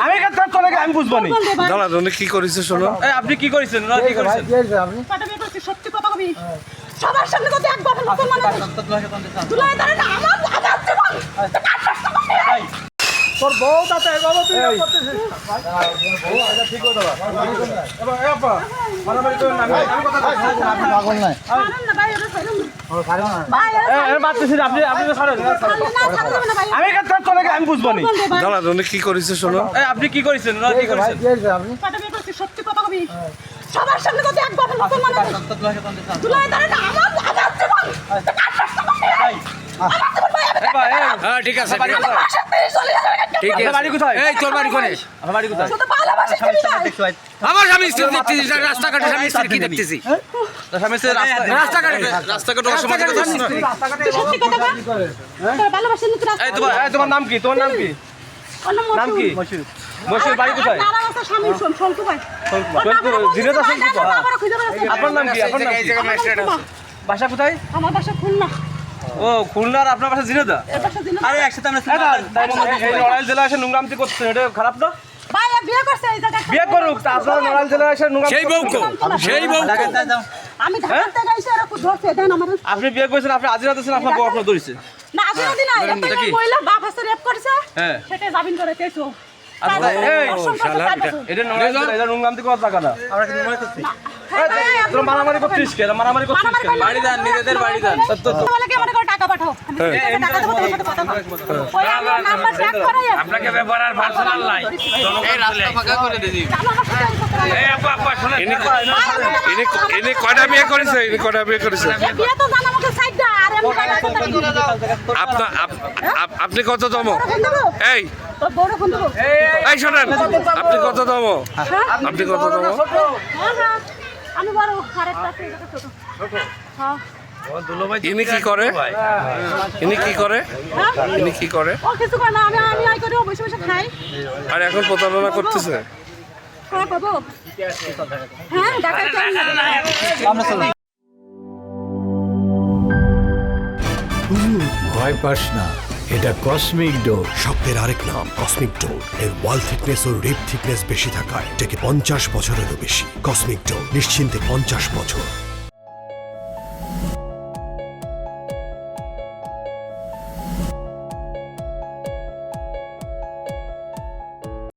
আমি চলে গেলে আমি বুঝবো নি। দাঁড়ান, উনি কি করেছে শোনো। আপনি কি করেছেন? কি করেছেন? সত্যি কথা কবি সবার সামনে কত এক বাবা মুসলমান দুলাই ধরে না আমার জীবন তোর বউ তাতে বাবা তুই করতেছিস বউ এটা ঠিক হতো না এবার এ আপা মারামারি করুন না আমি কথা পাগল নাই না ভাই এটা ছাড়ুন ভাই এ বাচ্চাছি আপনি তো ছাড়েন আমি এখান চলে গেলে আমি বুঝবো নি। দাঁড়ান, উনি কি করেছে শোনো। আপনি কি করেছেন? কি করেছেন? সত্যি কথা কবি সবার সামনে কত এক বাবা মুসলমান দুলাই ধরে না আমার জীবন হ্যাঁ ঠিক আছে ঠিক আছে ঠিক আছে বাড়ি কোথায়? এই তোর বাড়ি কোনে? আমার বাড়ি কোথায়? শুধু ভালোবাসা আমার স্বামী স্ত্রী দেখতেছি রাস্তাঘাটে স্বামী স্ত্রী কি দেখতেছি রাস্তাঘাটে সত্যি কথা বল তোর ভালোবাসা নিতে এই তোমার নাম কি? তোমার নাম কি? নাম কি? মশির বাড়ি কোথায়? স্বামী সন্তু ভাই জিনেদা সন্তু। আপনার নাম কি? আপনার নাম কি? বাসা কোথায়? আমার বাসা খুলনা ও খুলনার। আপনার বাসা জিনেদা? আরে একসাথে আমরা এই নড়াইল জেলা এসে নোংরামতি করছেন, এটা খারাপ না? ভাই বিয়ে করছে এই জায়গায় বিয়ে করুক, তা আপনারা নড়াইল জেলা এসে নোংরামতি সেই বউ কো সেই বউ কো আমি ঢাকা থেকে এসে আর ধরছে দেন আমার আপনি বিয়ে করেছেন, আপনি আজিরা দিয়েছেন, আপনার বউ আপনার ধরেছে। না আজ দিন না একটা মহিলা বাপ হাসে রেপ করেছে হ্যাঁ সেটা জামিন করে কেসো আচ্ছা এই এটা নড়াইল জেলা, এটা নোংরামতি করার জায়গা না। তোর মারামারি করছিস কেন? মারামারি করছিস কেন? বাড়ি যান, নিজেদের বাড়ি যান। বলে কি আমাকে টাকা পাঠাও আমি টাকা দেব তোমার সাথে কথা বলবো ওই আমার নাম্বার চেক করে আপনাকে ব্যাপার আর পার্সোনাল নাই এই রাস্তা ফাঁকা করে দিই এই আপা আপা শুনেন ইনি কয়টা বিয়ে করেছে? ইনি কয়টা বিয়ে করেছে? বিয়ে তো জানা আমাকে সাইড দা আর আমি টাকা আপনি কততম? এই তোর বড় ফোন দেবো এই শোনেন, আপনি কততম? আপনি কততম? হ্যাঁ আমি বড় আরেকটা ছোট হ্যাঁ ইনি কি করে? ইনি কি করে? ইনি কি করে? ও কিছু করে না আমি আই করে বসে বসে খাই আর এখন প্রতারণা করতেছে? হ্যাঁ বাবু হ্যাঁ ঢাকায় ভয় পাস না, এটা কসমিক ডোর। স্বপ্নের আরেক নাম কসমিক ডোর। এর ওয়াল থিকনেস ও রিপ থিকনেস বেশি থাকায় এটাকে 50 বছরেরও বেশি। কসমিক ডোর নিশ্চিন্তে 50 বছর।